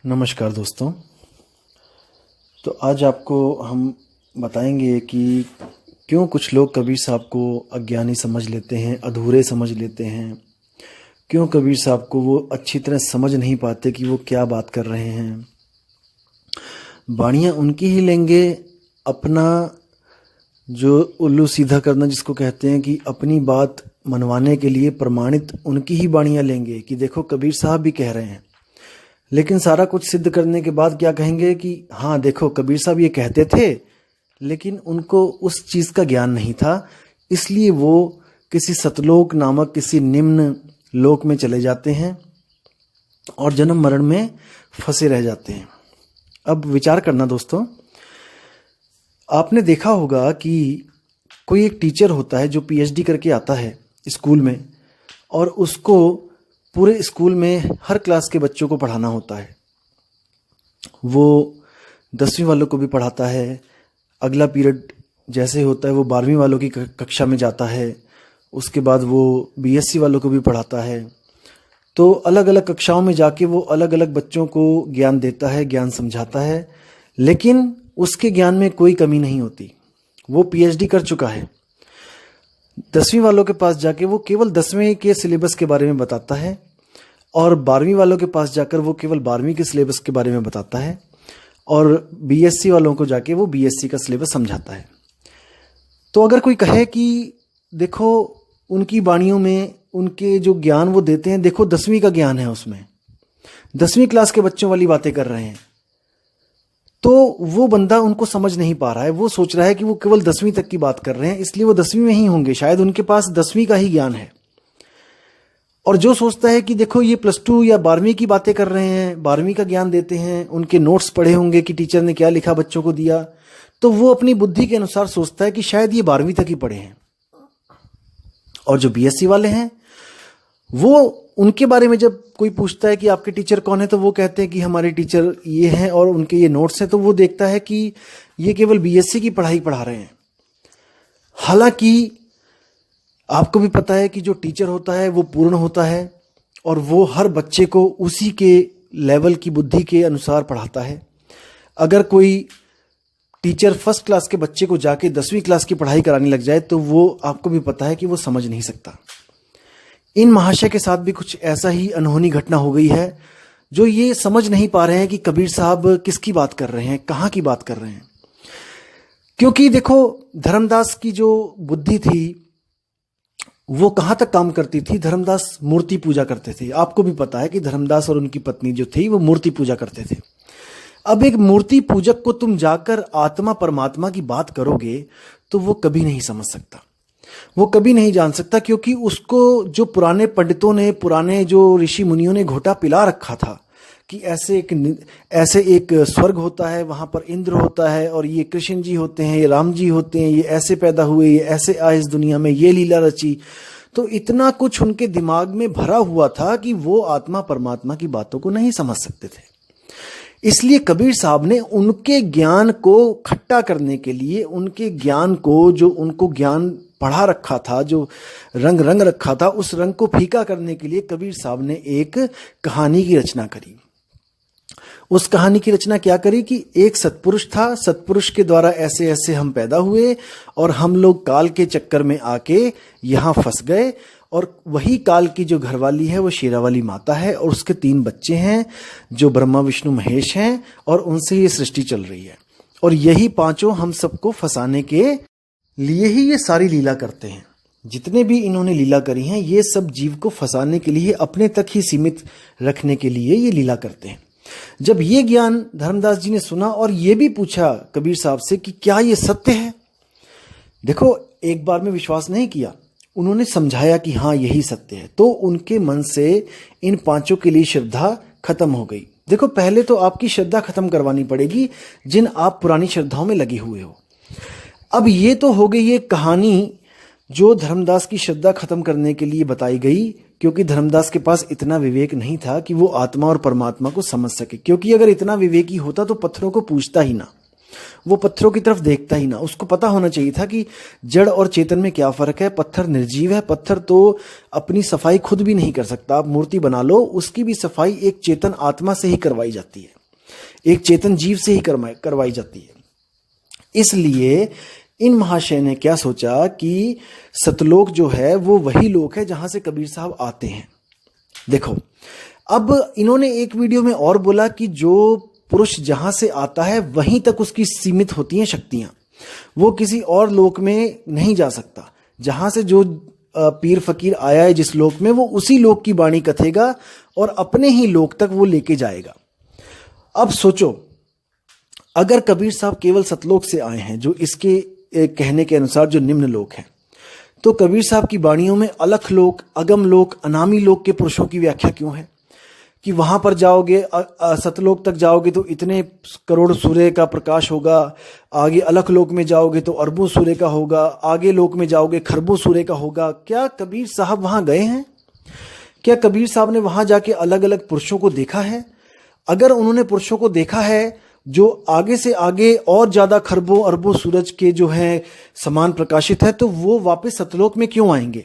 नमस्कार दोस्तों। तो आज आपको हम बताएंगे कि क्यों कुछ लोग कबीर साहब को अज्ञानी समझ लेते हैं, अधूरे समझ लेते हैं। क्यों कबीर साहब को वो अच्छी तरह समझ नहीं पाते कि वो क्या बात कर रहे हैं। बाणियाँ उनकी ही लेंगे, अपना जो उल्लू सीधा करना जिसको कहते हैं कि अपनी बात मनवाने के लिए प्रमाणित उनकी ही बाणियाँ लेंगे कि देखो कबीर साहब भी कह रहे हैं। लेकिन सारा कुछ सिद्ध करने के बाद क्या कहेंगे कि हाँ देखो कबीर साहब ये कहते थे, लेकिन उनको उस चीज़ का ज्ञान नहीं था, इसलिए वो किसी सतलोक नामक किसी निम्न लोक में चले जाते हैं और जन्म मरण में फंसे रह जाते हैं। अब विचार करना दोस्तों, आपने देखा होगा कि कोई एक टीचर होता है जो पीएचडी करके आता है स्कूल में, और उसको पूरे स्कूल में हर क्लास के बच्चों को पढ़ाना होता है। वो 10वीं वालों को भी पढ़ाता है, अगला पीरियड जैसे होता है वो 12वीं वालों की कक्षा में जाता है, उसके बाद वो बीएससी वालों को भी पढ़ाता है। तो अलग अलग कक्षाओं में जाके वो अलग अलग बच्चों को ज्ञान देता है, ज्ञान समझाता है, लेकिन उसके ज्ञान में कोई कमी नहीं होती। वो पीएचडी कर चुका है। 10वीं वालों के पास जाके वो केवल 10वीं के सिलेबस के बारे में बताता है, और 12वीं वालों के पास जाकर वो केवल 12वीं के सिलेबस के बारे में बताता है, और बीएससी वालों को जाके वो बीएससी का सिलेबस समझाता है। तो अगर कोई कहे कि देखो उनकी वाणियों में उनके जो ज्ञान वो देते हैं, देखो 10वीं का ज्ञान है, उसमें 10वीं क्लास के बच्चों वाली बातें कर रहे हैं, तो वो बंदा उनको समझ नहीं पा रहा है। वो सोच रहा है कि वो केवल 10वीं तक की बात कर रहे हैं, इसलिए वो 10वीं में ही होंगे, शायद उनके पास 10वीं का ही ज्ञान है। और जो सोचता है कि देखो ये +2 या 12वीं की बातें कर रहे हैं, 12वीं का ज्ञान देते हैं, उनके नोट्स पढ़े होंगे कि टीचर ने क्या लिखा बच्चों को दिया, तो वो अपनी बुद्धि के अनुसार सोचता है कि शायद ये 12वीं तक ही पढ़े हैं। और जो बीएससी वाले हैं, वो उनके बारे में जब कोई पूछता है कि आपके टीचर कौन है, तो वो कहते हैं कि हमारे टीचर ये हैं और उनके ये नोट्स हैं। तो वो देखता है कि ये केवल बीएससी की पढ़ाई पढ़ा रहे हैं। हालांकि आपको भी पता है कि जो टीचर होता है वो पूर्ण होता है, और वो हर बच्चे को उसी के लेवल की बुद्धि के अनुसार पढ़ाता है। अगर कोई टीचर फर्स्ट क्लास के बच्चे को जाके 10वीं क्लास की पढ़ाई कराने लग जाए, तो वो आपको भी पता है कि वो समझ नहीं सकता। इन महाशय के साथ भी कुछ ऐसा ही अनहोनी घटना हो गई है, जो ये समझ नहीं पा रहे हैं कि कबीर साहब किसकी बात कर रहे हैं, कहाँ की बात कर रहे हैं। क्योंकि देखो धर्मदास की जो बुद्धि थी वो कहाँ तक काम करती थी। धर्मदास मूर्ति पूजा करते थे। आपको भी पता है कि धर्मदास और उनकी पत्नी जो थी वो मूर्ति पूजा करते थे। अब एक मूर्ति पूजक को तुम जाकर आत्मा परमात्मा की बात करोगे तो वो कभी नहीं समझ सकता, वो कभी नहीं जान सकता, क्योंकि उसको जो पुराने पंडितों ने, पुराने जो ऋषि मुनियों ने घोटा पिला रखा था कि ऐसे एक स्वर्ग होता है, वहां पर इंद्र होता है, और ये कृष्ण जी होते हैं, ये राम जी होते हैं, ये ऐसे पैदा हुए, ये ऐसे आए इस दुनिया में, ये लीला रची। तो इतना कुछ उनके दिमाग में भरा हुआ था कि वो आत्मा परमात्मा की बातों को नहीं समझ सकते थे। इसलिए कबीर साहब ने उनके ज्ञान को खट्टा करने के लिए, उनके ज्ञान को, जो उनको ज्ञान पढ़ा रखा था, जो रंग रखा था, उस रंग को फीका करने के लिए कबीर साहब ने एक कहानी की रचना करी। उस कहानी की रचना क्या करी कि एक सत्पुरुष था, सत्पुरुष के द्वारा ऐसे ऐसे हम पैदा हुए, और हम लोग काल के चक्कर में आके यहाँ फंस गए, और वही काल की जो घरवाली है वो शेरावाली माता है, और उसके 3 बच्चे हैं जो ब्रह्मा विष्णु महेश हैं, और उनसे ये सृष्टि चल रही है। और यही 5 हम सबको फंसाने के लिए ही ये सारी लीला करते हैं। जितने भी इन्होंने लीला करी हैं, ये सब जीव को फंसाने के लिए, अपने तक ही सीमित रखने के लिए ये लीला करते हैं। जब ये ज्ञान धर्मदास जी ने सुना और ये भी पूछा कबीर साहब से कि क्या ये सत्य है, देखो एक बार में विश्वास नहीं किया, उन्होंने समझाया कि हाँ यही सत्य है, तो उनके मन से इन 5 के लिए श्रद्धा खत्म हो गई। देखो पहले तो आपकी श्रद्धा खत्म करवानी पड़ेगी, जिन आप पुरानी श्रद्धाओं में लगे हुए हो। अब ये तो हो गई ये कहानी जो धर्मदास की श्रद्धा खत्म करने के लिए बताई गई, क्योंकि धर्मदास के पास इतना विवेक नहीं था कि वो आत्मा और परमात्मा को समझ सके। क्योंकि अगर इतना विवेकी होता तो पत्थरों को पूछता ही ना, वो पत्थरों की तरफ देखता ही ना। उसको पता होना चाहिए था कि जड़ और चेतन में क्या फर्क है। पत्थर निर्जीव है, पत्थर तो अपनी सफाई खुद भी नहीं कर सकता। आप मूर्ति बना लो, उसकी भी सफाई एक चेतन आत्मा से ही करवाई जाती है। एक चेतन जीव से ही करवाई जाती है। इसलिए इन महाशय ने क्या सोचा कि सतलोक जो है वो वही लोक है जहां से कबीर साहब आते हैं। देखो, अब इन्होंने एक वीडियो में और बोला कि जो पुरुष जहां से आता है वहीं तक उसकी सीमित होती हैं शक्तियां, वो किसी और लोक में नहीं जा सकता। जहां से जो पीर फकीर आया है जिस लोक में, वो उसी लोक की वाणी कथेगा और अपने ही लोक तक वो लेके जाएगा। अब सोचो, अगर कबीर साहब केवल सतलोक से आए हैं, जो इसके कहने के अनुसार जो निम्न लोक है, तो कबीर साहब की वाणियों में अलख लोक, अगम लोक, अनामी लोक के पुरुषों की व्याख्या क्यों है कि वहां पर जाओगे, सतलोक तक जाओगे तो इतने करोड़ सूर्य का प्रकाश होगा, आगे अलख लोक में जाओगे तो अरबों सूर्य का होगा, आगे लोक में जाओगे खरबों सूर्य का होगा। क्या कबीर साहब वहां गए हैं? क्या कबीर साहब ने वहां जाके अलग अलग पुरुषों को देखा है? अगर उन्होंने पुरुषों को देखा है जो आगे से आगे और ज्यादा खरबों अरबों सूरज के जो है समान प्रकाशित है, तो वो वापस सतलोक में क्यों आएंगे?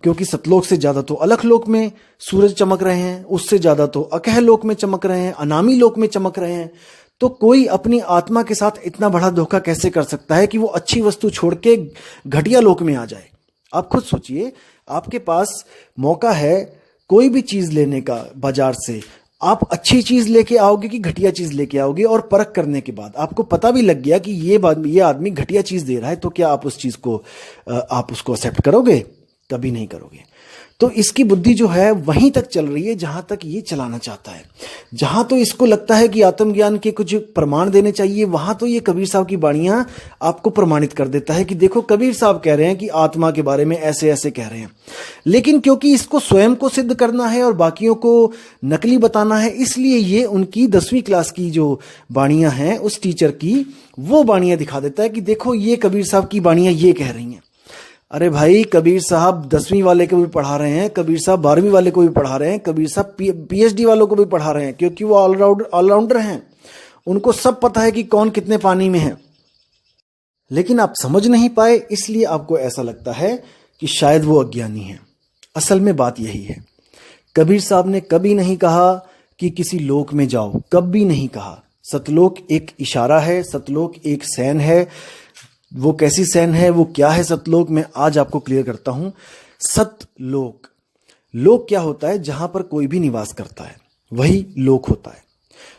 क्योंकि सतलोक से ज्यादा तो अलख लोक में सूरज चमक रहे हैं, उससे ज्यादा तो अकह लोक में चमक रहे हैं, अनामी लोक में चमक रहे हैं। तो कोई अपनी आत्मा के साथ इतना बड़ा धोखा कैसे कर सकता है कि वो अच्छी वस्तु छोड़ के घटिया लोक में आ जाए? आप खुद सोचिए, आपके पास मौका है कोई भी चीज लेने का बाजार से, आप अच्छी चीज लेके आओगे कि घटिया चीज लेके आओगे, और परख करने के बाद आपको पता भी लग गया कि ये आदमी घटिया चीज दे रहा है, तो क्या आप उस चीज को आप उसको एक्सेप्ट करोगे? कभी नहीं करोगे। तो इसकी बुद्धि जो है वहीं तक चल रही है जहां तक ये चलाना चाहता है। जहां तो इसको लगता है कि आत्मज्ञान के कुछ प्रमाण देने चाहिए, वहां तो ये कबीर साहब की वाणियां आपको प्रमाणित कर देता है कि देखो कबीर साहब कह रहे हैं कि आत्मा के बारे में ऐसे ऐसे कह रहे हैं। लेकिन क्योंकि इसको स्वयं को सिद्ध करना है और बाकियों को नकली बताना है, इसलिए ये उनकी 10वीं क्लास की जो वाणियां हैं उस टीचर की, वो वाणियां दिखा देता है कि देखो ये कबीर साहब की वाणियां ये कह रही हैं। अरे भाई, कबीर साहब 10वीं वाले को भी पढ़ा रहे हैं, कबीर साहब 12वीं वाले को भी पढ़ा रहे हैं, कबीर साहब पीएचडी वालों को भी पढ़ा रहे हैं, क्योंकि वो ऑलराउंडर हैं। उनको सब पता है कि कौन कितने पानी में है। लेकिन आप समझ नहीं पाए, इसलिए आपको ऐसा लगता है कि शायद वो अज्ञानी है। असल में बात यही है, कबीर साहब ने कभी नहीं कहा कि किसी लोक में जाओ, कभी नहीं कहा। सतलोक एक इशारा है, सतलोक एक सैन है। वो कैसी सैन है, वो क्या है सतलोक, मैं आज आपको क्लियर करता हूं। सतलोक, लोक क्या होता है? जहां पर कोई भी निवास करता है वही लोक होता है।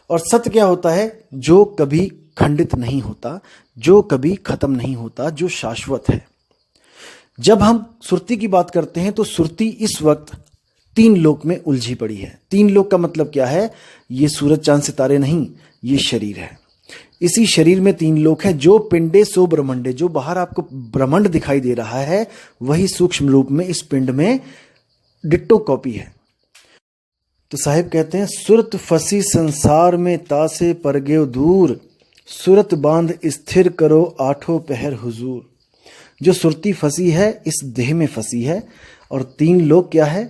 और सत्य क्या होता है? जो कभी खंडित नहीं होता, जो कभी खत्म नहीं होता, जो शाश्वत है। जब हम सुरती की बात करते हैं तो सुरती इस वक्त 3 लोक में उलझी पड़ी है। 3 लोक का मतलब क्या है? ये सूरज चांद सितारे नहीं, ये शरीर है। इसी शरीर में 3 लोक हैं। जो पिंडे सो ब्रह्मंडे, जो बाहर आपको ब्रह्मांड दिखाई दे रहा है वही सूक्ष्म रूप में इस पिंड में डिट्टो कॉपी है। तो साहिब कहते हैं, सुरत फसी संसार में तासे परगेव दूर, सुरत बांध स्थिर करो आठों पहर हुजूर। जो सुरती फंसी है इस देह में फंसी है। और 3 लोक क्या है?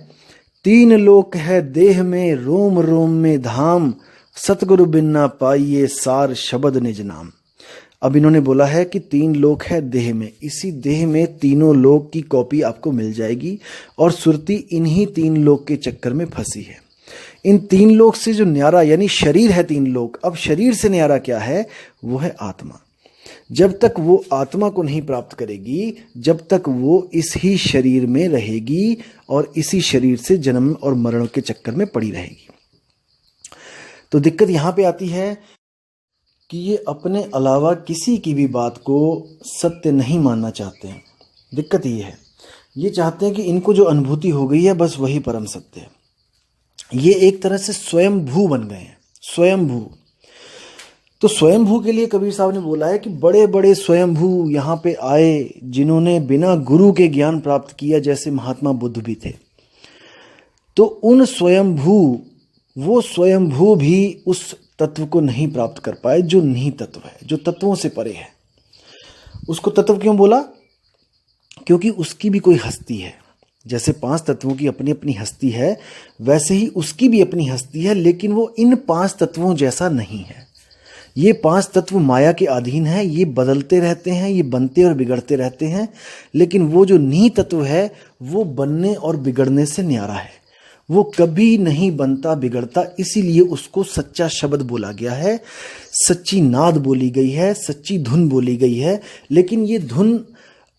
3 लोक है देह में, रोम रोम में धाम, सतगुरु बिन ना पाइये सार शब्द निज नाम। अब इन्होंने बोला है कि 3 लोक है देह में, इसी देह में तीनों लोक की कॉपी आपको मिल जाएगी। और सुरती इन्हीं 3 लोक के चक्कर में फंसी है। इन 3 लोक से जो न्यारा, यानी शरीर है 3 लोक, अब शरीर से न्यारा क्या है? वो है आत्मा। जब तक वो आत्मा को नहीं प्राप्त करेगी, जब तक वो इस ही शरीर में रहेगी और इसी शरीर से जन्म और मरण के चक्कर में पड़ी रहेगी। तो दिक्कत यहां पे आती है कि ये अपने अलावा किसी की भी बात को सत्य नहीं मानना चाहते हैं। दिक्कत ये है, ये चाहते हैं कि इनको जो अनुभूति हो गई है बस वही परम सत्य है। ये एक तरह से स्वयंभू बन गए हैं, स्वयंभू। तो स्वयंभू के लिए कबीर साहब ने बोला है कि बड़े बड़े स्वयंभू यहाँ पे आए जिन्होंने बिना गुरु के ज्ञान प्राप्त किया, जैसे महात्मा बुद्ध भी थे। तो उन स्वयंभू, वो स्वयंभू भी उस तत्व को नहीं प्राप्त कर पाए जो निहित तत्व है, जो तत्वों से परे है। उसको तत्व क्यों बोला? क्योंकि उसकी भी कोई हस्ती है। जैसे 5 तत्वों की अपनी अपनी हस्ती है, वैसे ही उसकी भी अपनी हस्ती है, लेकिन वो इन 5 तत्वों जैसा नहीं है। ये 5 तत्व माया के अधीन है, ये बदलते रहते हैं, ये बनते और बिगड़ते रहते हैं। लेकिन वो जो निहित तत्व है वो बनने और बिगड़ने से न्यारा है। वो कभी नहीं बनता बिगड़ता, इसीलिए उसको सच्चा शब्द बोला गया है, सच्ची नाद बोली गई है, सच्ची धुन बोली गई है। लेकिन ये धुन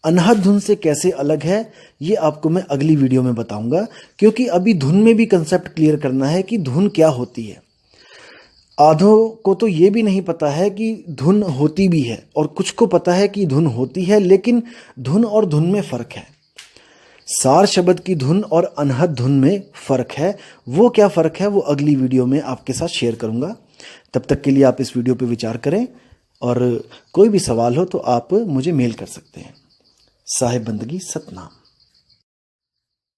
अनहद धुन से कैसे अलग है, ये आपको मैं अगली वीडियो में बताऊंगा, क्योंकि अभी धुन में भी कंसेप्ट क्लियर करना है कि धुन क्या होती है। आधों को तो ये भी नहीं पता है कि धुन होती भी है, और कुछ को पता है कि धुन होती है, लेकिन धुन और धुन में फ़र्क है। सार शब्द की धुन और अनहद धुन में फ़र्क है। वो क्या फ़र्क है वो अगली वीडियो में आपके साथ शेयर करूंगा। तब तक के लिए आप इस वीडियो पे विचार करें, और कोई भी सवाल हो तो आप मुझे मेल कर सकते हैं। साहिब बंदगी सतनाम।